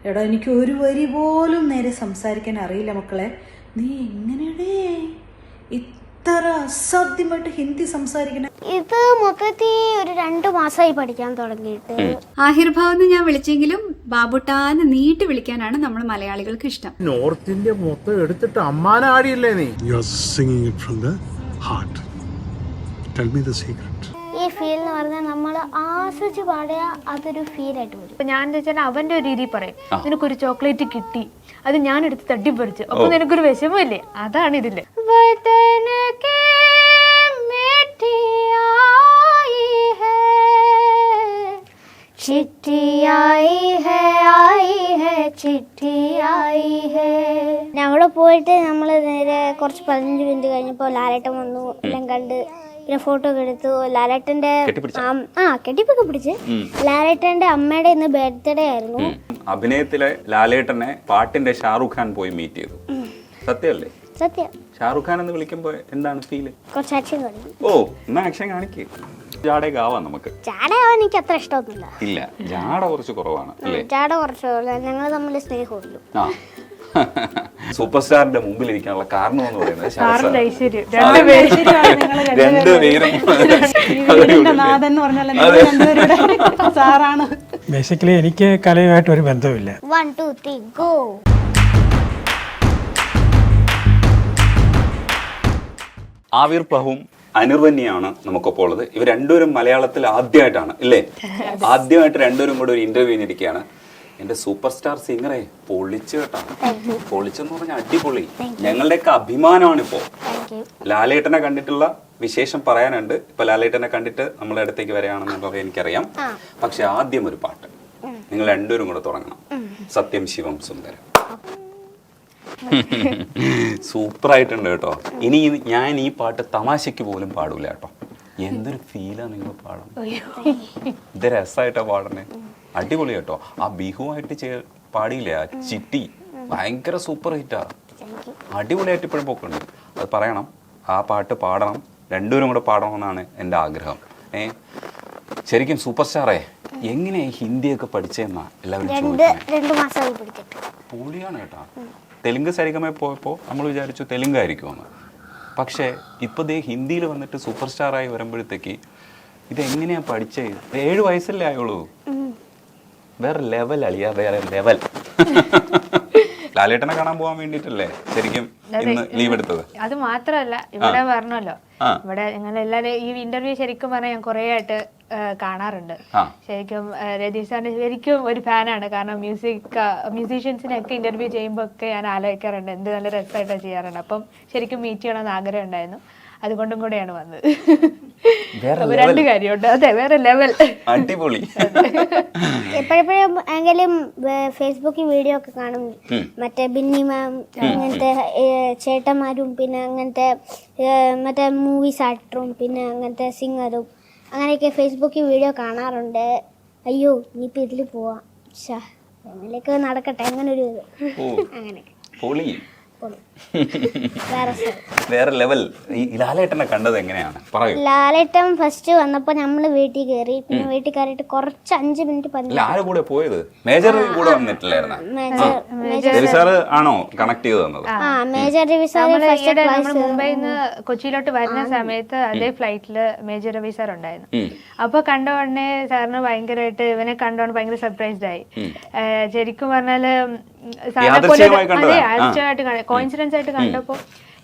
എടാ എനിക്ക് ഒരു വരി പോലും നേരെ സംസാരിക്കാൻ അറിയില്ല മക്കളെ. നീ എങ്ങനെയടേ ഇത്ര അസാധ്യമായിട്ട് ഹിന്ദി സംസാരിക്കണേ? ഇത് മൊത്തത്തിൽ ഒരു 2 മാസമായി പഠിക്കാൻ തുടങ്ങിയിട്ട്. ആഹിർഭാവെന്ന് ഞാൻ വിളിച്ചെങ്കിലും ബാബുട്ടാന്ന് നീട്ടി വിളിക്കാനാണ് നമ്മൾ മലയാളികൾക്ക് ഇഷ്ടം. നോർത്ത് ഇന്ത്യ മൊത്തം എടുത്തിട്ട് അമ്മാനാടിയല്ലേ നീ? ഈ ഫീൽ എന്ന് പറഞ്ഞാൽ നമ്മൾ ആസ്വദിച്ച് പാടിയ അതൊരു ഫീൽ ആയിട്ട് വരും. ഞാൻ എന്താ വെച്ചാൽ അവന്റെ ഒരു രീതി പറയും, നിനക്കൊരു ചോക്ലേറ്റ് കിട്ടി, അത് ഞാൻ എടുത്ത് തട്ടിപ്പറിച്ചു, അപ്പൊ നിനക്കൊരു വിഷമല്ലേ? അതാണ് ഇതില്. ഞങ്ങള് പോയിട്ട് നമ്മള് നേരെ കുറച്ച് 15 മിനിറ്റ് കഴിഞ്ഞപ്പോ ലാലേട്ടൻ വന്നു, എല്ലാം കണ്ട് പിന്നെ ഫോട്ടോ ഒക്കെ എടുത്തു. ലാലേട്ടന്റെ കെട്ടിപ്പൊക്കെ പിടിച്ച്. ലാലേട്ടന്റെ അമ്മയുടെ ഇന്ന് ബർത്ത്ഡേ ആയിരുന്നു. അഭിനയത്തിലെ ലാലേട്ടനെ പാട്ടിന്റെ ഷാറുഖ് ഖാൻ പോയി മീറ്റ് ചെയ്തു. സത്യമല്ലേ? സത്യം. ഷാറുഖ് ഖാൻ എന്ന് വിളിക്കുമ്പോ എന്താണ് ഫീല്? കുറച്ച് ആക്ഷൻ കാണിക്കും. ഓ, എന്നാ ആക്ഷൻ കാണിക്ക്. ജാടയൊക്കെ ആവാം നമുക്ക്. ജാടയാവാൻ എനിക്ക് അത്ര ഇഷ്ടമൊന്നുമില്ല. ഇല്ല, ജാട കുറച്ച് കുറവാണ് അല്ലേ? ജാട കുറച്ച് ഞങ്ങൾ തമ്മിൽ സ്നേഹമുള്ളൂ. സൂപ്പർ സ്റ്റാറിന്റെ മുമ്പിൽ ഇരിക്കാനുള്ള കാരണം എന്ന് പറയുന്നത് ബേസിക്കലി എനിക്ക് കലയുമായിട്ട് ഒരു ബന്ധമില്ല. 1 2 3 ഗോ. ആവിർ പഹും അനിർവന്യാണ് നമുക്കൊപ്പം ഉള്ളത്. ഇവർ രണ്ടുപേരും മലയാളത്തിൽ ആദ്യമായിട്ടാണ് ഇല്ലേ? ആദ്യമായിട്ട് രണ്ടുപേരും കൂടെ ഒരു ഇന്റർവ്യൂ ഇരിക്കുകയാണ്. എന്റെ സൂപ്പർ സ്റ്റാർ സിംഗറെ പൊളിച്ചു കേട്ടാ. പൊളിച്ചെന്ന് പറഞ്ഞാൽ അടിപൊളി. ഞങ്ങളുടെയൊക്കെ അഭിമാനമാണ് ഇപ്പോ. ലാലേട്ടനെ കണ്ടിട്ടുള്ള വിശേഷം പറയാനുണ്ട്. ഇപ്പൊ ലാലേട്ടനെ കണ്ടിട്ട് നമ്മളെ അടുത്തേക്ക് വരികയാണെന്നുള്ളത് എനിക്കറിയാം. പക്ഷെ ആദ്യം ഒരു പാട്ട് നിങ്ങൾ രണ്ടുപേരും കൂടെ തുടങ്ങണം. സത്യം ശിവം സുന്ദരം. സൂപ്പറായിട്ടുണ്ട് കേട്ടോ. ഇനി ഞാൻ ഈ പാട്ട് തമാശയ്ക്ക് പോലും പാടൂല കേട്ടോ. എന്തൊരു ഫീലാ നിങ്ങൾ പാടുന്നത്. ഇത് രസമായിട്ടാ പാടണേ. അടിപൊളി കേട്ടോ. ആ ബിഹുവായിട്ട് പാടിയില്ലേ ആ ചിട്ടി, ഭയങ്കര സൂപ്പർ ഹിറ്റാ. അടിപൊളിയായിട്ട് ഇപ്പോഴും പോക്കുണ്ട്. അത് പറയണം, ആ പാട്ട് പാടണം, രണ്ടുപേരും കൂടെ പാടണമെന്നാണ് എൻ്റെ ആഗ്രഹം. ശരിക്കും സൂപ്പർ സ്റ്റാറേ, എങ്ങനെയാ ഹിന്ദിയൊക്കെ പഠിച്ചെന്നാ എല്ലാവരും പൊളിയാണ് കേട്ടോ. തെലുങ്ക് സരിഗമ പോയപ്പോൾ നമ്മൾ വിചാരിച്ചു തെലുങ്കായിരിക്കുമെന്ന്. പക്ഷേ ഇപ്പോൾ ദേ ഹിന്ദിയിൽ വന്നിട്ട് സൂപ്പർ സ്റ്റാറായി വരുമ്പോഴത്തേക്ക് ഇതെങ്ങനെയാ പഠിച്ചേ? 7 വയസ്സല്ലേ ആയുള്ളൂ. വേറെ ലെവൽ അളിയാ, വേറെ ലെവൽ. ലാലേട്ടനെ കാണാൻ പോകാൻ വേണ്ടിട്ടല്ലേ ശരിക്കും ഇന്ന് ലീവ് എടുത്തത്? അത് മാത്രമല്ല, ഇവിടെ പറഞ്ഞല്ലോ, ഇവിടെ ഞങ്ങൾ എല്ലാവരും ഈ ഇന്റർവ്യൂ ശരിക്കും പറഞ്ഞാൽ ഞാൻ കുറെ ആയിട്ട് കാണാറുണ്ട്. ശരിക്കും രതീഷ് സാറിന് ശരിക്കും ഒരു ഫാനാണ്. കാരണം മ്യൂസീഷ്യൻസിനൊക്കെ ഇന്റർവ്യൂ ചെയ്യുമ്പോൾ ഒക്കെ ഞാൻ ആലോചിക്കാറുണ്ട്, എന്ത് നല്ല രസമായിട്ടാണ് ചെയ്യാറുണ്ട്. അപ്പം ശരിക്കും മീറ്റ് ചെയ്യണമെന്ന് ആഗ്രഹം ഉണ്ടായിരുന്നു. അതുകൊണ്ടും കൂടെയാണ് വന്നത്. 2 കാര്യമുണ്ട്. അതെ, വേറെ ലെവൽ. അടിപൊളി. എപ്പോഴെപ്പോഴും എങ്കിലും ഫേസ്ബുക്കിൽ വീഡിയോ ഒക്കെ കാണും. മറ്റേ ബിന്നി മാം, അങ്ങനത്തെ ചേട്ടന്മാരും, പിന്നെ അങ്ങനത്തെ മറ്റേ മൂവീസ് ആക്ടറും, പിന്നെ അങ്ങനത്തെ സിംഗറും, അങ്ങനെയൊക്കെ ഫേസ്ബുക്കിൽ വീഡിയോ കാണാറുണ്ട്. അയ്യോ ഇനിയിപ്പോൾ ഇതിൽ പോവാം, അങ്ങനെയൊക്കെ നടക്കട്ടെ, അങ്ങനെ ഒരു അങ്ങനെ വേറെ ലെവൽ. ലാലേട്ടനെ കണ്ടത് എങ്ങനെയാണ് പറയൂ? ലാലേട്ടൻ ഫസ്റ്റ് വന്നപ്പോ നമ്മള് വീട്ടിൽ കയറി. പിന്നെ വീട്ടിൽ കയറിയിട്ട് കുറച്ച് 5 മിനിറ്റ് ആര് കൂടെ പോയത്? മേജർ കൂടെ വന്നിട്ടില്ലായിരുന്നു? രവി സാർ ആണോ കണക്ട് ചെയ്ത് തന്നത്? മേജർ രവി സാർ മുംബൈയിൽ നിന്ന് കൊച്ചിയിലോട്ട് വരുന്ന സമയത്ത് അതേ ഫ്ലൈറ്റില് മേജർ രവി സാർ ഉണ്ടായിരുന്നു. അപ്പൊ കണ്ട ഉടനെ സാറിന് ഭയങ്കരമായിട്ട് ഇവനെ കണ്ടോണ്ട് ഭയങ്കര സർപ്രൈസ്ഡ് ആയി. ശരിക്കും പറഞ്ഞാല് കോയിൻസിഡൻസ് ആയിട്ട് കണ്ടപ്പോൾ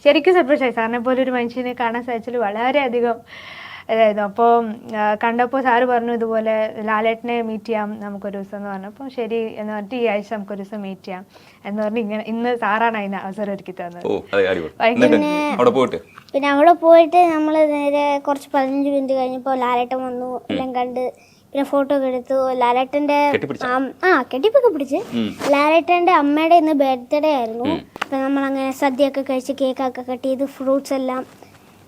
ശരിക്കും സർപ്രൈസ് ആയി. സാറിനെ പോലെ ഒരു മനുഷ്യനെ കാണാൻ സാധിച്ചാൽ വളരെയധികം ഇതായിരുന്നു. അപ്പോൾ കണ്ടപ്പോൾ സാറ് പറഞ്ഞു, ഇതുപോലെ ലാലേട്ടനെ മീറ്റ് ചെയ്യാം നമുക്കൊരു ദിവസം എന്ന് പറഞ്ഞപ്പോൾ ശരി എന്ന് പറഞ്ഞിട്ട് ഈ ആഴ്ച നമുക്കൊരു ദിവസം മീറ്റ് ചെയ്യാം എന്ന് പറഞ്ഞ് ഇങ്ങനെ ഇന്ന് സാറാണ് അതിന് അവസരം ഒരുക്കി തന്നത്. പിന്നെ അവിടെ പോയിട്ട് നമ്മള് നേരെ കുറച്ച് 15 മിനിറ്റ് കഴിഞ്ഞപ്പോൾ ലാലേട്ടൻ വന്നു, എല്ലാം കണ്ട് പിന്നെ ഫോട്ടോ ഒക്കെ എടുത്തു. ലാലേട്ടന്റെ കെട്ടിപ്പൊക്കെ പിടിച്ച്. ലാലേട്ടന്റെ അമ്മയുടെ ഇന്ന് ബർത്ത്ഡേ ആയിരുന്നു. അപ്പൊ നമ്മളങ്ങനെ സദ്യയൊക്കെ കഴിച്ച് കേക്കൊക്കെ കട്ട് ചെയ്ത് ഫ്രൂട്ട്സ്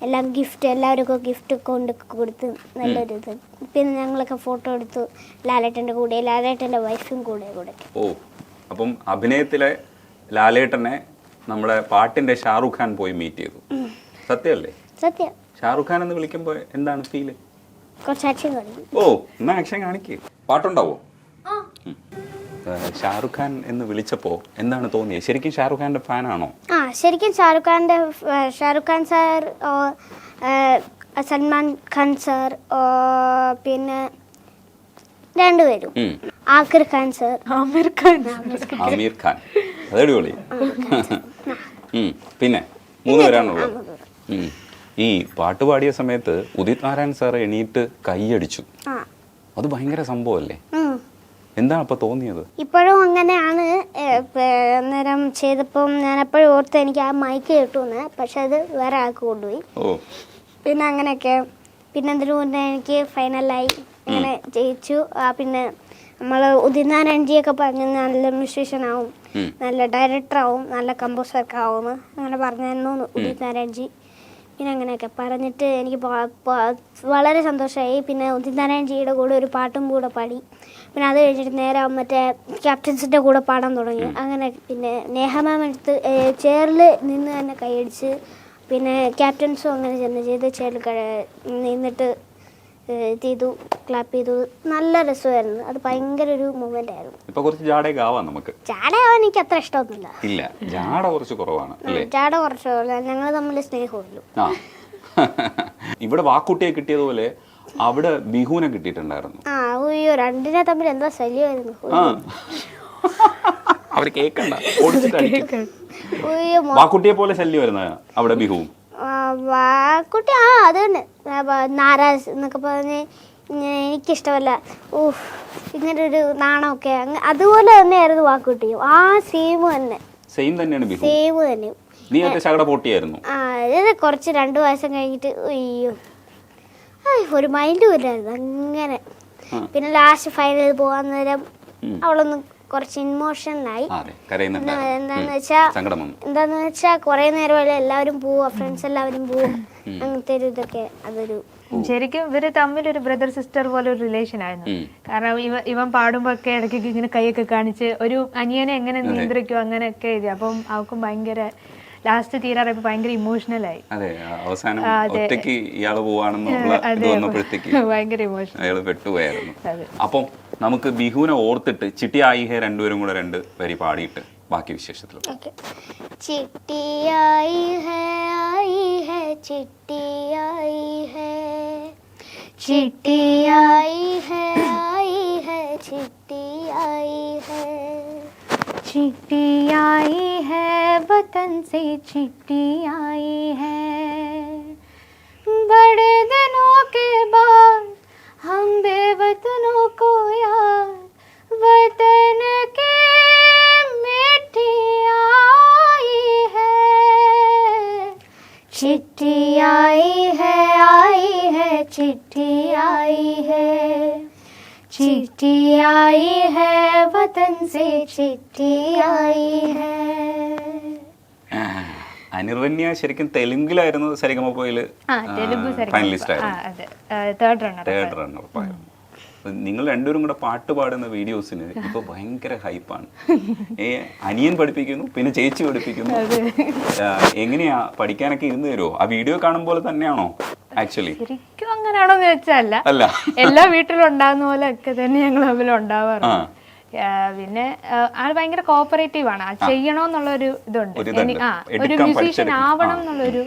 എല്ലാം ഗിഫ്റ്റ്, എല്ലാവർക്കും ഗിഫ്റ്റ് കൊണ്ട് കൊടുത്ത് നല്ലൊരു ഇത്. പിന്നെ ഞങ്ങളൊക്കെ ഫോട്ടോ എടുത്തു ലാലേട്ടന്റെ കൂടെ, ലാലേട്ടന്റെ വൈഫും കൂടെ. ഓ, അപ്പം അഭിനയത്തിലെ ലാലേട്ടനെ നമ്മുടെ പാട്ടിന്റെ ഷാറുഖ് ഖാൻ പോയി മീറ്റ് ചെയ്തു. സത്യമല്ലേ? സത്യം. ഷാറുഖ് ഖാൻ എന്ന് വിളിക്കുമ്പോ എന്താണ് ഫീല്? കുറച്ച് ആക്ഷൻ കാണിക്കും. ഓ, എന്നാ ആക്ഷൻ കാണിക്ക്. പാട്ടുണ്ടാവോ? ഷാറുഖ് ഖാൻ എന്ന് വിളിച്ചപ്പോൾ എന്താണ് തോന്നിയത്? ശരിക്കും ഷാറുഖ് ഖാന്റെ ഫാനാണോ? ആ ശരിക്കും ഷാറുഖ് ഖാൻ സാർ, സൽമാൻ ഖാൻ സാർ, പിന്നെ രണ്ടുപേരും, ആമിർ ഖാൻ സാർ. ആമീർ ഖാൻ അതടിപൊളി. പിന്നെ 3 പേരാണുള്ളത്. ഈ പാട്ട് പാടിയ സമയത്ത് ഉദിത് നാരായൺ സാർ എണീറ്റ് കൈയടിച്ചു. അത് ഭയങ്കര സംഭവമല്ലേ? എന്താണ് അപ്പൊ തോന്നിയത്? ഇപ്പോഴും അങ്ങനെയാണ്. അന്നേരം ചെയ്തപ്പം ഞാൻ എപ്പോഴും ഓർത്ത് എനിക്ക് ആ മൈക്ക് കിട്ടുമെന്ന്, പക്ഷെ അത് വേറെ ആൾക്ക് കൊണ്ടുപോയി. പിന്നെ അങ്ങനെയൊക്കെ. പിന്നെ അതിന് മുന്നേ എനിക്ക് ഫൈനലായി, അങ്ങനെ ജയിച്ചു. പിന്നെ നമ്മൾ ഉദിത് നാരായൺജിയൊക്കെ പറഞ്ഞ് നല്ല മ്യൂസീഷ്യൻ ആവും, നല്ല ഡയറക്ടർ ആവും, നല്ല കമ്പോസറൊക്കെ ആവുമെന്ന് അങ്ങനെ പറഞ്ഞായിരുന്നു ഉദിത് നാരായൺജി. പിന്നെ അങ്ങനെയൊക്കെ പറഞ്ഞിട്ട് എനിക്ക് വളരെ സന്തോഷമായി. പിന്നെ ഉദിത് നാരായൺജിയുടെ കൂടെ ഒരു പാട്ടും കൂടെ പാടി. പിന്നെ അത് കഴിഞ്ഞിട്ട് നേരെ മറ്റേ ക്യാപ്റ്റൻസിൻ്റെ കൂടെ പാടാൻ തുടങ്ങി. അങ്ങനെ പിന്നെ നേഹ മാം എടുത്ത് ചെയറിൽ നിന്ന് തന്നെ കൈയടിച്ച്, പിന്നെ ക്യാപ്റ്റൻസും അങ്ങനെ ചെയ്ത് ചെയറിൽ നിന്നിട്ട് ചെയ്തു, ക്ലാപ്പ് ചെയ്തു. നല്ല രസമായിരുന്നു. അത് ഭയങ്കര ഒരു മൂവ്മെന്റ് ആയിരുന്നു. ഇപ്പൊ കുറച്ച് ജാടയൊക്കെ ആവാം നമുക്ക്. ജാടയാവാൻ എനിക്ക് അത്ര ഇഷ്ടമൊന്നുമില്ല. ഇല്ല, ജാട കുറച്ച് കുറവാണ് അല്ലേ? ജാട കുറച്ച് ഞങ്ങൾ തമ്മിൽ സ്നേഹമുള്ളൂ. ഇവിടെ വാക്കുട്ടിയെ കിട്ടിയതുപോലെ അവിടെ ബിഹുവിനെ കിട്ടിയിട്ടുണ്ടായിരുന്നു. അയ്യോ, രണ്ടിനെ തമ്മിൽ എന്താ ശല്യമായിരുന്നു. അവര് കേക്കണ്ട, വാക്കുട്ടിയെ പോലെ ശല്യമായിരുന്നു അവിടെ ബിഹുവും. വാക്കുട്ടി അത് തന്നെ നാരാസ് എന്നൊക്കെ പറഞ്ഞ് എനിക്കിഷ്ടമല്ല. ഇങ്ങനെ ഒരു നാണമൊക്കെ അതുപോലെ തന്നെയായിരുന്നു വാക്കുട്ടിയും. ആ സെയിം തന്നെയാണ് ബിഹു. സെയിം തന്നെ. നീ ശകട പൊട്ടിയായിരുന്നു. ഇത് കുറച്ച് 2 വയസ്സും കഴിഞ്ഞിട്ട് അയ്യോ ഒരു മൈൻഡും ഇല്ലായിരുന്നു അങ്ങനെ. പിന്നെ ലാസ്റ്റ് ഫൈനൽ പോകാൻ നേരം അവളൊന്ന് കുറച്ച് ഇമോഷണലായി. എന്താന്ന് വെച്ചാ കുറെ നേരമല്ല എല്ലാവരും പോവാ, ഫ്രണ്ട്സ് എല്ലാവരും പോവും, അങ്ങനത്തെ ഒരു ഇതൊക്കെ. അതൊരു ശരിക്കും ഇവര് തമ്മിൽ ഒരു ബ്രദർ സിസ്റ്റർ പോലെ ഒരു റിലേഷൻ ആയിരുന്നു. കാരണം ഇവൻ പാടുമ്പോ ഒക്കെ ഇടയ്ക്കൊക്കെ ഇങ്ങനെ കൈയൊക്കെ കാണിച്ച് ഒരു അനിയനെ എങ്ങനെ നിയന്ത്രിക്കും അങ്ങനെയൊക്കെ എഴുതി. അപ്പം അവക്കും ഭയങ്കര ലാസ്റ്റ് തീരാറപ്പോ ഭയങ്കര ഇമോഷണലായി. ഭയങ്കര ഇമോഷണൽ പെട്ടുപോയായിരുന്നു. അപ്പം നമുക്ക് ബിഹുവിനെ ഓർത്തിട്ട് ചിട്ടിയായി ഹേ രണ്ടുപേരും കൂടെ 2 വരി പാടിയിട്ട് ബാക്കി വിശേഷത്തിൽ. ചിട്ടിയായി ഹേ ആയി ഹേ ചിട്ടിയായി ഹേ, ചിട്ടിയായി ഹേ ആയി ഹേ ചിട്ടിയായി ഹേ, चिट्ठी आई है वतन से चिट्ठी आई है, बड़े दिनों के बाद हम बेवतनों को याद वतन के मिट्टी आई है, चिट्ठी आई है चिट्ठी आई है, चिट्ठी आई है वतन से चिट्ठी आई है. അനിർവന്യ ശരിക്കും തെലുങ്കിലായിരുന്നു സരിഗമപയില് ഫൈനലിസ്റ്റ് ആയിരുന്നു. തേർഡ് റണ്ണർ ആയിരുന്നു. നിങ്ങൾ രണ്ടുപേരും കൂടെ പാട്ട് പാടുന്ന വീഡിയോസിന് ഇപ്പൊ ഭയങ്കര ഹൈപ്പാണ്. അനിയൻ പഠിപ്പിക്കുന്നു, പിന്നെ ചേച്ചി പഠിപ്പിക്കുന്നു. എങ്ങനെയാ പഠിക്കാനൊക്കെ ഇരുന്ന് തരുമോ? ആ വീഡിയോ കാണുമ്പോൾ തന്നെയാണോ? ആക്ച്വലി ശരിക്കും അങ്ങനെയാണോന്ന് വെച്ചാൽ അല്ല, എല്ലാ വീട്ടിലും ഉണ്ടാകുന്ന പോലെ ഒക്കെ തന്നെ ഞങ്ങൾ തമ്മിൽ ഉണ്ടാവാറുണ്ട്. പിന്നെ ആൾ ഭയങ്കര കോപ്പറേറ്റീവ് ആണ്. ചെയ്യണമെന്നുള്ളൊരു ഇതുണ്ട്, ഒരു മ്യൂസീഷ്യൻ ആവണം എന്നുള്ളൊരു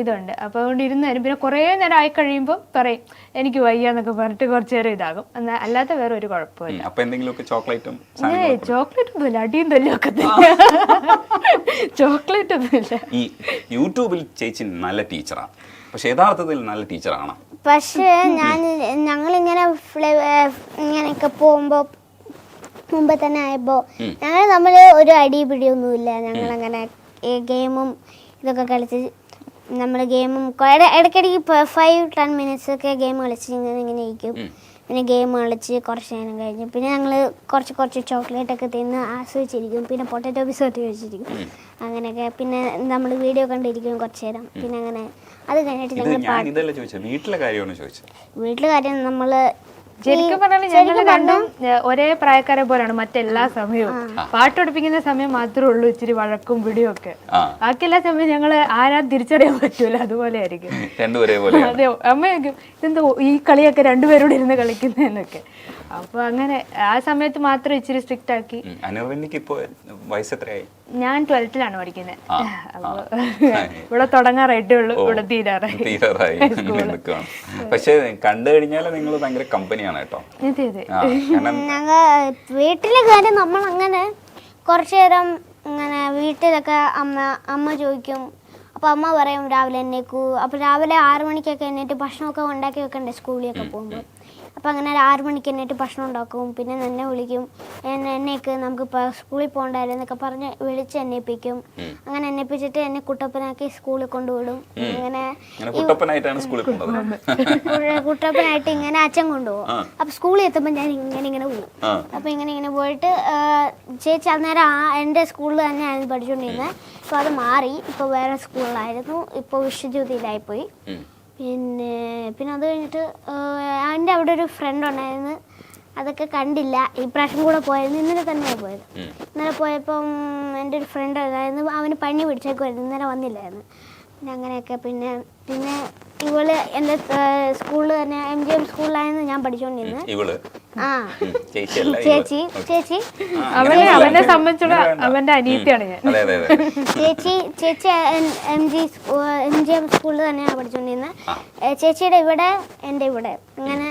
ഇതുണ്ട്. അപ്പോൾ അതുകൊണ്ട് ഇരുന്ന് തരും. പിന്നെ കുറേ നേരം ആയി കഴിയുമ്പോൾ പറയും എനിക്ക് വയ്യ എന്നൊക്കെ പറഞ്ഞിട്ട് കുറച്ച് നേരം ഇതാകും. എന്നാൽ അല്ലാത്ത വേറെ ഒരു കുഴപ്പമില്ല. ചോക്ലേറ്റ് ഒന്നുമില്ല, അടിയും തല്ലൊക്കെ ചോക്ലേറ്റ് ഒന്നുമില്ല. ഈ യൂട്യൂബിൽ ചേച്ചി നല്ല ടീച്ചറാണ്, പക്ഷെ യഥാർത്ഥത്തിൽ നല്ല ടീച്ചറാണ്. പക്ഷേ ഞങ്ങളിങ്ങനെ ഇങ്ങനെയൊക്കെ പോകുമ്പോൾ മുമ്പ് തന്നെ ആയപ്പോൾ ഞങ്ങൾ തമ്മിൽ ഒരു അടി പിടിയൊന്നുമില്ല. ഞങ്ങളങ്ങനെ ഗെയിമും ഇതൊക്കെ കളിച്ച് നമ്മൾ ഗെയിമും ഇടയ്ക്കിടയ്ക്ക് 5-10 മിനിറ്റ്സ് ഒക്കെ ഗെയിം കളിച്ച് ഇങ്ങനെ ഇരിക്കും. പിന്നെ ഗെയിം കളിച്ച് കുറച്ച് നേരം കഴിഞ്ഞ് പിന്നെ ഞങ്ങൾ കുറച്ച് ചോക്ലേറ്റ് ഒക്കെ തിന്ന് ആസ്വദിച്ചിരിക്കും. പിന്നെ പൊട്ടാറ്റോ ബിസ്ക്കറ്റ് കഴിച്ചിരിക്കും. അങ്ങനെയൊക്കെ പിന്നെ നമ്മൾ വീഡിയോ കണ്ടിരിക്കും കുറച്ച് നേരം. പിന്നെ അങ്ങനെ അത് കഴിഞ്ഞിട്ട് വീട്ടിലെ കാര്യം നമ്മൾ ശരിക്കും പറഞ്ഞാൽ ഞങ്ങൾ രണ്ടും ഒരേ പ്രായക്കാരെ പോലെയാണ്. മറ്റെല്ലാ സമയവും പാട്ട് പഠിപ്പിക്കുന്ന സമയം മാത്രമേ ഉള്ളൂ ഇച്ചിരി വഴക്കും പിടിയും ഒക്കെ. ബാക്കിയെല്ലാ സമയം ഞങ്ങള് ആരാ തിരിച്ചറിയാൻ പറ്റൂല, അതുപോലെ ആയിരിക്കും. രണ്ടുപേരെ അതെ, അമ്മയൊക്കെ ഇതെന്തോ ഈ കളിയൊക്കെ രണ്ടുപേരോട് ഇരുന്ന് കളിക്കുന്നതെന്നൊക്കെ. അപ്പൊ അങ്ങനെ ആ സമയത്ത് മാത്രം ഇച്ചിരി സ്ട്രിക്റ്റ് ആക്കി. അനിർവന്യക്ക് ഇപ്പൊ വയസ്സ് എത്രയായി? ഞാൻ 12th പഠിക്കുന്നത്. അപ്പൊ ഇവിടെ തുടങ്ങാറായിട്ടേ ഉള്ളൂ, ഇവിടെ തീരാറായി. നിൽക്കുകയാണ്. പക്ഷെ കണ്ടു കഴിഞ്ഞാൽ നിങ്ങൾ ഭയങ്കര കമ്പനിയാണ് കേട്ടോ. ഞങ്ങൾ വീട്ടിലെ കാര്യം നമ്മൾ അങ്ങനെ കുറച്ചു നേരം ഇങ്ങനെ വീട്ടിലൊക്കെ അമ്മ ചോദിക്കും. അപ്പോൾ അമ്മ പറയും രാവിലെ എണ്ണേക്കൂ. അപ്പോൾ രാവിലെ 6 മണിക്കൊക്കെ എണ്ണീറ്റ് ഭക്ഷണമൊക്കെ ഉണ്ടാക്കി വെക്കണ്ടേ സ്കൂളിലൊക്കെ പോകുമ്പോൾ. അപ്പോൾ അങ്ങനെ 6 മണിക്ക് എണ്ണീറ്റ് ഭക്ഷണം ഉണ്ടാക്കും. പിന്നെ എന്നെ വിളിക്കും, എണ്ണേക്ക് നമുക്ക് സ്കൂളിൽ പോകണ്ടായിരുന്നു എന്നൊക്കെ പറഞ്ഞ് വിളിച്ച് എണ്ണയിപ്പിക്കും. അങ്ങനെ എണ്ണയിപ്പിച്ചിട്ട് എന്നെ കുട്ടപ്പനാക്കി സ്കൂളിൽ കൊണ്ടുവിടും. ഇങ്ങനെ കുട്ടപ്പനായിട്ട് ഇങ്ങനെ അച്ഛൻ കൊണ്ടുപോകും. അപ്പോൾ സ്കൂളിൽ എത്തുമ്പോൾ ഞാൻ ഇങ്ങനെ പോകും. അപ്പോൾ ഇങ്ങനെ പോയിട്ട് ചേച്ചി അന്നേരം എൻ്റെ സ്കൂളിൽ തന്നെയായിരുന്നു പഠിച്ചുകൊണ്ടിരുന്നത്. ഇപ്പോൾ അത് മാറി, ഇപ്പോൾ വേറെ സ്കൂളിലായിരുന്നു. ഇപ്പോൾ വിശ്വജ്യോതിയിലായിപ്പോയി. പിന്നെ അത് കഴിഞ്ഞിട്ട് എൻ്റെ അവിടെ ഒരു ഫ്രണ്ട് ഉണ്ടായിരുന്നു, അതൊക്കെ കണ്ടില്ല. ഈ പ്രാവശ്യം കൂടെ പോയിരുന്നു, ഇന്നലെ തന്നെയാണ് പോയത്. ഇന്നലെ പോയപ്പം എൻ്റെ ഒരു ഫ്രണ്ട് ഉണ്ടായിരുന്നു, അവന് പനി പിടിച്ചേക്കുമായിരുന്നു, ഇന്നലെ വന്നില്ലായിരുന്നു. പിന്നെ അങ്ങനെയൊക്കെ പിന്നെ ഇവള് എൻ്റെ സ്കൂളിൽ തന്നെ MGM സ്കൂളിലായിരുന്നു ഞാൻ പഠിച്ചുകൊണ്ടിരുന്നത്. ആ ചേച്ചി അവനെ സംബന്ധിച്ചിടത്തോളം അവന്റെ അനിയത്തിയാണ് ഞാൻ. ചേച്ചി MGM സ്കൂളിൽ തന്നെയാണ് പഠിച്ചുകൊണ്ടിരുന്നത്. ചേച്ചിയുടെ ഇവിടെ എൻ്റെ ഇവിടെ അങ്ങനെ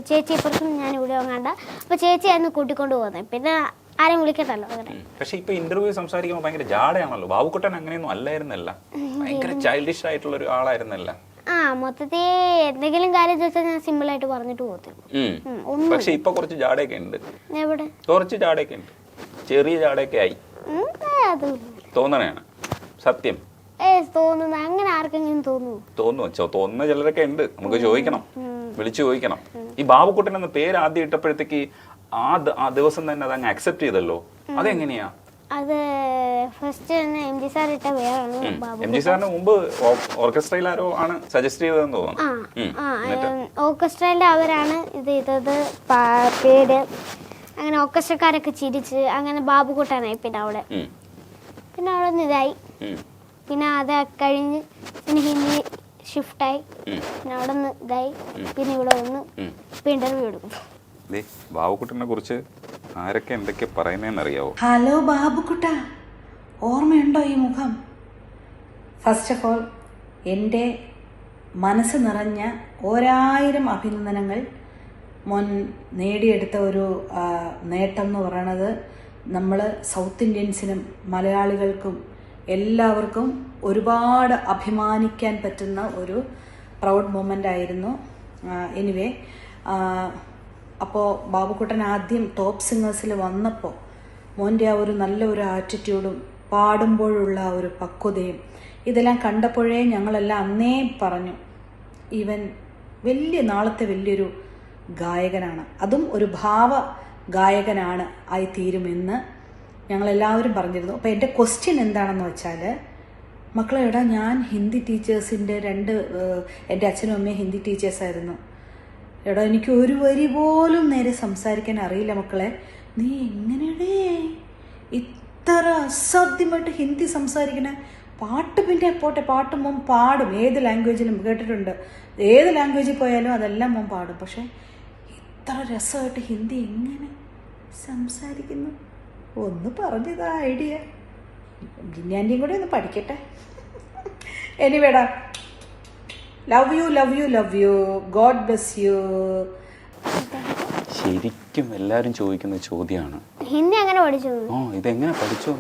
ചേച്ചി ഇപ്പുറത്തും ഞാൻ ഇവിടെ വാങ്ങാണ്ട. അപ്പൊ ചേച്ചിയായിരുന്നു കൂട്ടിക്കൊണ്ട് പോകുന്നത്. പിന്നെ ആരും വിളിക്കട്ടല്ലോ അങ്ങനെ. പക്ഷെ ഇപ്പൊ ഇന്റർവ്യൂ സംസാരിക്കുമ്പോൾ ഭയങ്കര ജാടയാണല്ലോ. ബാബുക്കുട്ടൻ അങ്ങനെയൊന്നും അല്ലായിരുന്നല്ല, ഭയങ്കര ചൈൽഡിഷ് ആയിട്ടുള്ള ഒരു ആളായിരുന്നല്ല. മൊത്തത്തിൽ എന്തെങ്കിലും കാര്യം ചോദിച്ചാൽ ഞാൻ സിമ്പിൾ ആയിട്ട് പറഞ്ഞിട്ട് പോകത്തില്ല. പക്ഷെ ഇപ്പൊ കുറച്ച് ജാടയൊക്കെ ഉണ്ട്. എവിടെ? കുറച്ച് ജാടയൊക്കെ ഉണ്ട്, ചെറിയ ജാടയൊക്കെ ആയി തോന്നണയാണ് സത്യം. തോന്നുന്നു അങ്ങനെ ആർക്കെങ്കിലും തോന്നുന്നു? തോന്നുന്ന ചിലരൊക്കെ ഉണ്ട്, നമുക്ക് ചോദിക്കണം, വിളിച്ചു ചോദിക്കണം. ഈ ബാബുക്കുട്ടൻ എന്ന പേര് ആദ്യം ഇട്ടപ്പോഴത്തേക്ക് ആ ദിവസം തന്നെ അതങ്ങ് അക്സെപ്റ്റ് ചെയ്തല്ലോ, അതെങ്ങനെയാ? അത് ഫസ്റ്റ് തന്നെ MG സാർ ഇട്ട പേരാണ്. MG സാറിന് മുമ്പ് ഓർക്കസ്ട്രയിൽ ആരോ ആണ് സജസ്റ്റ് ചെയ്തതെന്ന് തോന്നുന്നു. ഓർക്കസ്ട്രയിലെ അവരാണ് ഇത് ചെയ്തത് പേര്. അങ്ങനെ ഓർക്കസ്ട്രക്കാരൊക്കെ ചിരിച്ച് അങ്ങനെ ബാബുക്കുട്ടനായി. പിന്നെ അവിടെ നിന്ന് ഇതായി. പിന്നെ അത് കഴിഞ്ഞ് പിന്നെ ഹിന്ദി ഷിഫ്റ്റായി. പിന്നെ അവിടെ നിന്ന് ഇതായി. പിന്നെ ഇവിടെ വന്ന് ഇപ്പം ഇന്റർവ്യൂ എടുക്കും. ബാബുക്കുട്ടനെ കുറിച്ച് ആരൊക്കെ എന്തൊക്കെ പറയുന്നതെന്നറിയാവോ? ഹലോ ബാബുക്കുട്ട, ഓർമ്മയുണ്ടോ ഈ മുഖം? ഫസ്റ്റ് ഓഫ് ഓൾ എൻ്റെ മനസ്സ് നിറഞ്ഞ 1000 അഭിനന്ദനങ്ങൾ. മോൻ നേടിയെടുത്ത ഒരു നേട്ടം എന്ന് പറയണത് നമ്മൾ സൗത്ത് ഇന്ത്യൻസിനും മലയാളികൾക്കും എല്ലാവർക്കും ഒരുപാട് അഭിമാനിക്കാൻ പറ്റുന്ന ഒരു പ്രൗഡ് മൊമെൻ്റ് ആയിരുന്നു. എനിവേ, അപ്പോൾ ബാബുക്കുട്ടൻ ആദ്യം ടോപ്പ് സിംഗേഴ്സിൽ വന്നപ്പോൾ മോൻ്റെ ആ ഒരു നല്ല ഒരു ആറ്റിറ്റ്യൂഡും പാടുമ്പോഴുള്ള ആ ഒരു പക്വതയും ഇതെല്ലാം കണ്ടപ്പോഴേ ഞങ്ങളെല്ലാം അന്നേ പറഞ്ഞു, ഇവൻ നാളത്തെ വലിയൊരു ഗായകനാണ്, അതും ഒരു ഭാവ ഗായകനാണ് ആയിത്തീരുമെന്ന് ഞങ്ങളെല്ലാവരും പറഞ്ഞിരുന്നു. അപ്പോൾ എൻ്റെ ക്വസ്റ്റ്യൻ എന്താണെന്ന് വെച്ചാൽ, മക്കളെ എടാ, ഞാൻ ഹിന്ദി ടീച്ചേഴ്സിൻ്റെ എൻ്റെ അച്ഛനും അമ്മയും ഹിന്ദി ടീച്ചേഴ്സായിരുന്നു. എടാ, എനിക്ക് ഒരു വരി പോലും നേരെ സംസാരിക്കാൻ അറിയില്ല മക്കളെ. നീ എങ്ങനെയടേ ഇത്ര അസാധ്യമായിട്ട് ഹിന്ദി സംസാരിക്കണേ? പാട്ട് പിന്നെ പോട്ടെ, പാട്ട് മോൻ പാടും, ഏത് ലാംഗ്വേജിലും കേട്ടിട്ടുണ്ട്. ഏത് ലാംഗ്വേജിൽ പോയാലും അതെല്ലാം മോൻ പാടും. പക്ഷെ ഇത്ര രസമായിട്ട് ഹിന്ദി എങ്ങനെ സംസാരിക്കുന്നു? ഒന്ന് പറഞ്ഞതാ ഐഡിയ. ജിന്നാൻ്റെയും കൂടെ ഒന്ന് പഠിക്കട്ടെ. എനിവേടാ, love you. God bless you. ശരിക്കും എല്ലാരും ചോദിക്കുന്ന ചോദ്യമാണ്, ഹിന്ദി അങ്ങനെ പഠിച്ചു? ഇതെങ്ങനെ പഠിച്ചു?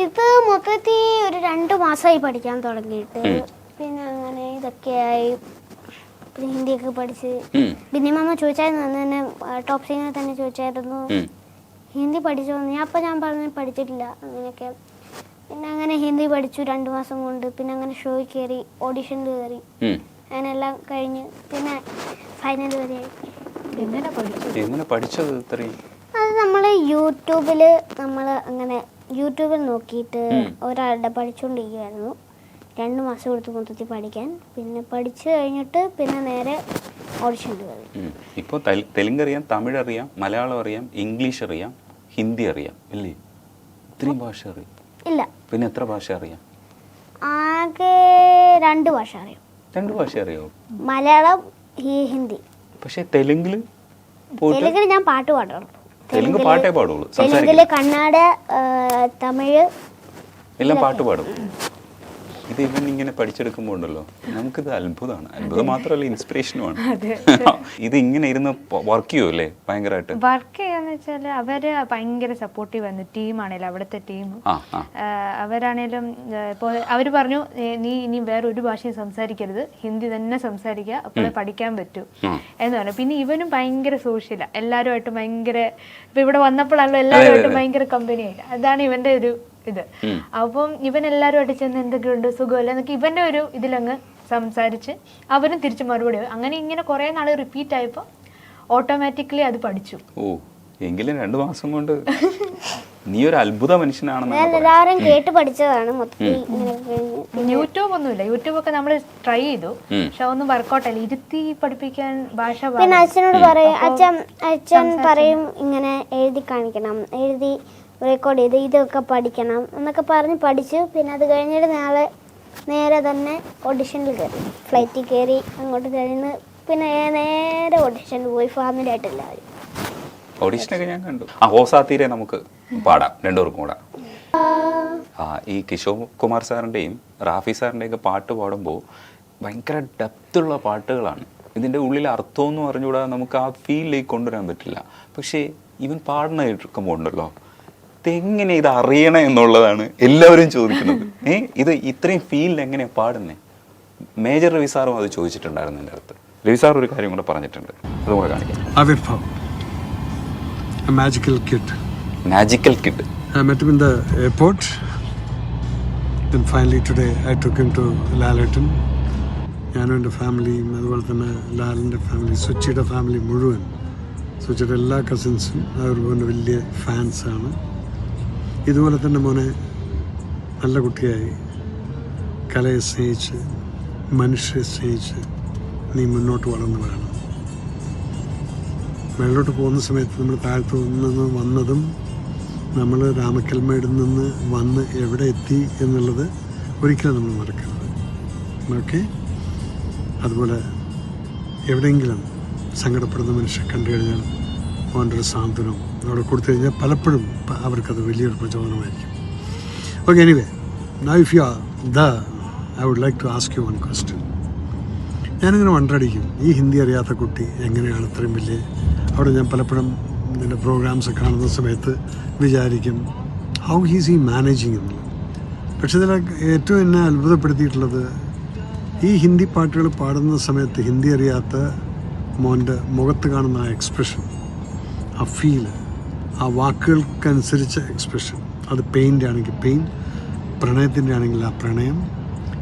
ഇത് മൊത്തത്തിൽ ഒരു 2 മാസമായി പഠിക്കാൻ തുടങ്ങിയിട്ട്. പിന്നെ അങ്ങനെ ഇതൊക്കെയായി. പിന്നെ ഹിന്ദിയൊക്കെ പഠിച്ച്. പിന്നെ മാമ ചോദിച്ചായിരുന്നു, അന്ന് തന്നെ ടോപ്പ് സിംഗർ തന്നെ ചോദിച്ചായിരുന്നു ഹിന്ദി പഠിച്ചോന്ന്. ഞാൻ പറഞ്ഞു പഠിച്ചിട്ടില്ല അങ്ങനെയൊക്കെ. പിന്നെ അങ്ങനെ ഹിന്ദി പഠിച്ചു 2 മാസം കൊണ്ട്. പിന്നെ അങ്ങനെ ഷോയിൽ കയറി, ഓഡിഷനിൽ കയറി, അങ്ങനെല്ലാം കഴിഞ്ഞ് പിന്നെ ഫൈനൽ വരെ. എങ്ങനെ പഠിച്ചത് ഇത്രയും? അത് നമ്മൾ യൂട്യൂബിൽ നോക്കിയിട്ട് ഒരാളുടെ പഠിച്ചുകൊണ്ടിരിക്കുകയായിരുന്നു. 2 മാസം എടുത്ത് മൊത്തത്തിൽ പഠിക്കാൻ. പിന്നെ പഠിച്ചു കഴിഞ്ഞിട്ട് പിന്നെ നേരെ ഓഡിഷനിൽ കയറി. ഇപ്പോൾ തെലുങ്ക് അറിയാം, തമിഴ് അറിയാം, മലയാളം അറിയാം, ഇംഗ്ലീഷ് അറിയാം, ഹിന്ദി അറിയാം, ഇല്ലേ? ഇത്രയും ഭാഷ അറിയാം? ഇല്ല. പിന്നെ എത്ര ഭാഷ അറിയാം? ആകെ 2 ഭാഷ അറിയാം. 2 ഭാഷ അറിയാമോ? മലയാളം, ഹിന്ദി. പക്ഷെ തെലുങ്കില് തെലുങ്കിൽ ഞാൻ പാട്ട് പാടുള്ളൂ. തെലുങ്ക് പാട്ടേ പാടുള്ളൂ, തെലുങ്കില്, കന്നഡ, തമിഴ് എല്ലാം പാട്ട് പാടും. ഇത് ഇവൻ ഇങ്ങനെ പഠിച്ചെടുക്കുമ്പോൾ ഉണ്ടല്ലോ നമുക്കിത് അത്ഭുതമാണ്. അത്ഭുതം മാത്രമല്ല, ഇൻസ്പിറേഷനുമാണ്. ഇത് ഇങ്ങനെ ഇരുന്ന് വർക്ക് ചെയ്യുമോ അല്ലേ ഭയങ്കരമായിട്ട്? വർക്ക് ചെയ്യാന്ന് വെച്ചാൽ അവര് ഭയങ്കര സപ്പോർട്ടീവ് ആണ്. ടീമാണേലും അവിടുത്തെ ടീം അവരാണേലും ഇപ്പോൾ അവര് പറഞ്ഞു നീ ഇനി വേറെ ഒരു ഭാഷയും സംസാരിക്കരുത്, ഹിന്ദി തന്നെ സംസാരിക്കുക, അപ്പോൾ പഠിക്കാൻ പറ്റൂ എന്ന് പറഞ്ഞു. പിന്നെ ഇവനും ഭയങ്കര സോഷ്യലാ, എല്ലാവരുമായിട്ട് ഭയങ്കര, ഇപ്പൊ ഇവിടെ വന്നപ്പോഴാണല്ലോ എല്ലാവരുമായിട്ടും ഭയങ്കര കമ്പനിയായി. അതാണ് ഇവന്റെ ഒരു ഇത്. അപ്പം ഇവൻ എല്ലാവരുമായിട്ട് ചെന്ന് എന്തൊക്കെയുണ്ട് സുഖമല്ല എന്നൊക്കെ ഇവന്റെ ഒരു ഇതിലങ്ങ് സംസാരിച്ച് അവരും തിരിച്ചു മറുപടി. അങ്ങനെ ഇങ്ങനെ കുറെ നാൾ റിപ്പീറ്റ് ആയപ്പോ ഓട്ടോമാറ്റിക്കലി അത് പഠിച്ചു. ഓ, എങ്കിലും 2 മാസം കൊണ്ട് നീ ഒരു അത്ഭുത മനുഷ്യനാണെന്ന്. എല്ലാവരും കേട്ട് പഠിച്ചതാണ് മൊത്തത്തിൽ. യൂട്യൂബ് ഒന്നുമില്ല, യൂട്യൂബ് ഒക്കെ നമ്മൾ ട്രൈ ചെയ്തു, പക്ഷെ ഒന്നും വർക്കൗട്ട് ആയില്ല. ഇരുത്തി പഠിപ്പിക്കാൻ ഭാഷ. പിന്നെ അച്ഛനോട് പറയും, അച്ഛൻ പറയും ഇങ്ങനെ എഴുതി കാണിക്കണം, എഴുതി റെക്കോർഡ് ചെയ്ത് ഇതൊക്കെ പഠിക്കണം എന്നൊക്കെ പറഞ്ഞ് പഠിച്ചു. പിന്നെ അത് കഴിഞ്ഞിട്ട് നേരെ തന്നെ ഓഡിഷനിൽ കയറി, ഫ്ലൈറ്റിൽ കയറി അങ്ങോട്ട് കഴിഞ്ഞ് പിന്നെ നേരെ ഓഡിഷനിൽ പോയി, ഫാമിലി ആയിട്ട് എല്ലാവരും. ഓഡിഷനൊക്കെ ഞാൻ കണ്ടു. ഹോസാത്തീരെ നമുക്ക് പാടാം 2 പേർക്കും കൂടെ. ഈ കിഷോർ കുമാർ സാറിൻ്റെയും റാഫി സാറിൻ്റെയും ഒക്കെ പാട്ട് പാടുമ്പോൾ ഭയങ്കര ഡെപ്തുള്ള പാട്ടുകളാണ്. ഇതിൻ്റെ ഉള്ളിൽ അർത്ഥമെന്ന് പറഞ്ഞുകൂടാ, നമുക്ക് ആ ഫീലിലേക്ക് കൊണ്ടുവരാൻ പറ്റില്ല. പക്ഷേ ഇവൻ പാടുന്ന കേൾക്കുമ്പോൾ ഉണ്ടല്ലോ, ഇതെങ്ങനെ ഇത് അറിയണം എന്നുള്ളതാണ് എല്ലാവരും ചോദിക്കുന്നത്. ഇത് ഇത്രയും ഫീലിൽ എങ്ങനെയാണ് പാടുന്നത്? മേജർ രവി സാറും അത് ചോദിച്ചിട്ടുണ്ടായിരുന്നു എൻ്റെ അടുത്ത്. രവി സാർ ഒരു കാര്യം കൂടെ പറഞ്ഞിട്ടുണ്ട്, അതുകൂടെ കാണിക്കാം. Avirphav, a magical kid. Magical kid. I met him in the airport. Then finally today I took him to Lalaton. ഞാനും എൻ്റെ ഫാമിലിയും അതുപോലെ തന്നെ ലാലിൻ്റെ ഫാമിലി, സുച്ചിയുടെ ഫാമിലി മുഴുവൻ, സുച്ചിയുടെ എല്ലാ കസിൻസും അവർ മോൻ്റെ വലിയ ഫാൻസാണ്. ഇതുപോലെ തന്നെ മോനെ നല്ല കുട്ടിയായി കലയെ സ്നേഹിച്ച് മനുഷ്യരെ സ്നേഹിച്ച് നീ മുന്നോട്ട് വളർന്നു വരണം. മേലോട്ട് പോകുന്ന സമയത്ത് നമ്മൾ താഴത്ത് നിന്ന് വന്നതും നമ്മൾ രാമക്കൽമേടിൽ നിന്ന് വന്ന് എവിടെ എത്തി എന്നുള്ളത് ഒരിക്കലും നമ്മൾ മറക്കരുത്. ഓക്കെ? അതുപോലെ എവിടെയെങ്കിലും സങ്കടപ്പെടുന്ന മനുഷ്യരെ കണ്ടു കഴിഞ്ഞാൽ അവൻ്റെ ഒരു സാന്ത്വനം അവിടെ കൊടുത്തു കഴിഞ്ഞാൽ പലപ്പോഴും അവർക്കത് വലിയൊരു പ്രചോദനമായിരിക്കും. Okay, anyway, now if you are there, I would like to ask you one question. ഞാനിങ്ങനെ വണ്ടടിക്കും, ഈ ഹിന്ദി അറിയാത്ത കുട്ടി എങ്ങനെയാണ് ഇത്രയും വലിയ, അവിടെ ഞാൻ പലപ്പോഴും ഇതിൻ്റെ പ്രോഗ്രാംസ് കാണുന്ന സമയത്ത് വിചാരിക്കും ഹൗ ഹീസ് ഈ മാനേജിങ് എന്നുള്ളത്. പക്ഷെ ഇതിൽ ഏറ്റവും എന്നെ അത്ഭുതപ്പെടുത്തിയിട്ടുള്ളത് ഈ ഹിന്ദി പാട്ടുകൾ പാടുന്ന സമയത്ത് ഹിന്ദി അറിയാത്ത മോൻ്റെ മുഖത്ത് കാണുന്ന ആ എക്സ്പ്രഷൻ, ആ ഫീല്, ആ വാക്കുകൾക്കനുസരിച്ച എക്സ്പ്രഷൻ, അത് പെയിൻ്റെ ആണെങ്കിൽ പെയിൻ, പ്രണയത്തിൻ്റെ ആണെങ്കിൽ ആ പ്രണയം,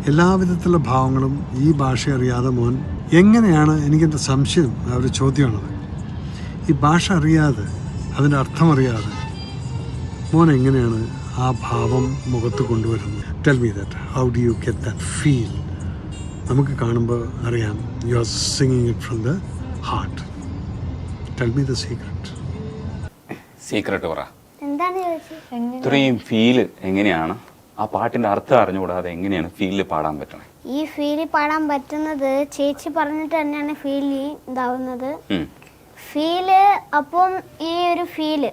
എല്ലാവിധത്തിലുള്ള ഭാവങ്ങളും ഈ ഭാഷ അറിയാതെ മോൻ എങ്ങനെയാണ്, എനിക്കെൻ്റെ സംശയം, ആ ഒരു ചോദ്യമാണത്. ഈ ഭാഷ അറിയാതെ, അതിൻ്റെ അർത്ഥം അറിയാതെ മോൻ എങ്ങനെയാണ് ആ ഭാവം മുഖത്ത് കൊണ്ടുവരുന്നത്? Tell me that, how do you get that feel? നമുക്ക് കാണുമ്പോൾ അറിയാം you are singing it from the heart. Tell me the secret. Secret പറ. എന്താണ് ചോദിച്ചത്? ഇത്രയും ഫീല് എങ്ങനെയാണ്, ആ പാട്ടിന്റെ അർത്ഥം അറിഞ്ഞുകൂടാതെ എങ്ങനെയാണ് ഫീലിൽ പാടാൻ പറ്റണേ? ഈ ഫീലിൽ പാടാൻ പറ്റുന്നത് ചേച്ചി പറഞ്ഞിട്ട് തന്നെയാണ് ഫീൽ ഇതാവുന്നത്. ഫീല് അപ്പം ഈ ഫീൽ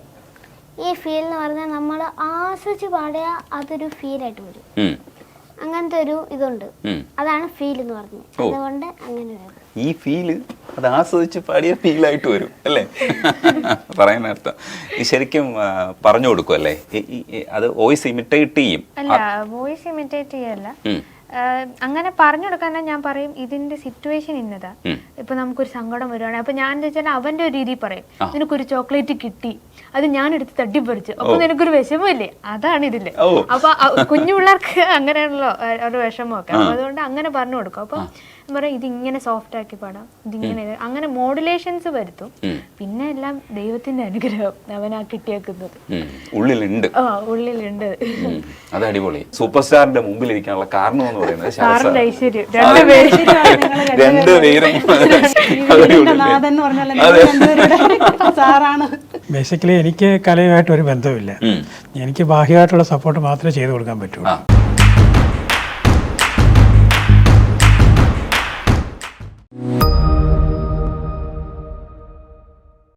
എന്ന് പറഞ്ഞാൽ നമ്മൾ ആസ്വദിച്ച് പാടിയ അതൊരു ഫീലായിട്ട് വരും. അങ്ങനത്തെ ഒരു ഇതുണ്ട്, അതാണ് ഫീൽ എന്ന് പറഞ്ഞത്. അതുകൊണ്ട് അങ്ങനെ വരും. ഈ ഫീല് അത് ആസ്വദിച്ച് പാടിയ ഫീലായിട്ട് വരും അല്ലേ? പറയുന്ന അർത്ഥം ശരിക്കും പറഞ്ഞു കൊടുക്കും അല്ലേ? അത് വോയിസ് ഇമിറ്റേറ്റ് ചെയ്യും? അല്ല, വോയിസ് ഇമിറ്റേറ്റ് ചെയ്യല്ല, അങ്ങനെ പറഞ്ഞു കൊടുക്കാൻ ഞാൻ പറയും ഇതിന്റെ സിറ്റുവേഷൻ ഇന്നതാ. ഇപ്പൊ നമുക്കൊരു സങ്കടം വരുവാണെങ്കിൽ അപ്പൊ ഞാൻ വെച്ചാൽ അവന്റെ ഒരു രീതി പറയും, നിനക്കൊരു ചോക്ലേറ്റ് കിട്ടി, അത് ഞാൻ എടുത്ത് തട്ടിപ്പറിച്ചു, അപ്പൊ നിനക്കൊരു വിഷമമില്ലേ, അതാണ് ഇതില്. അപ്പൊ കുഞ്ഞു പിള്ളേർക്ക് അങ്ങനെയാണല്ലോ ഒരു വിഷമമൊക്കെ, അപ്പൊ അതുകൊണ്ട് അങ്ങനെ പറഞ്ഞു കൊടുക്കും. അപ്പൊ പറയാം ഇതിങ്ങനെ സോഫ്റ്റ് ആക്കി പാടാം, ഇതിങ്ങനെ അങ്ങനെ മോഡുലേഷൻസ് വരുത്തും. പിന്നെ എല്ലാം ദൈവത്തിന്റെ അനുഗ്രഹം അവനാ കിട്ടിയേക്കുന്നത്. ഉള്ളിലുണ്ട്. അത് അടിപൊളി. സൂപ്പർ സ്റ്റാറിന്റെ മുമ്പിൽ ഇരിക്കാനുള്ള കാരണം എന്ന് പറയുന്നത് സാറിന്റെ ഐശ്വര്യം, രണ്ടുപേരും ബേസിക്കലി എനിക്ക് കലയുമായിട്ട് ഒരു ബന്ധമില്ല. എനിക്ക് ബാഹ്യമായിട്ടുള്ള സപ്പോർട്ട് മാത്രമേ ചെയ്തു കൊടുക്കാൻ പറ്റൂ.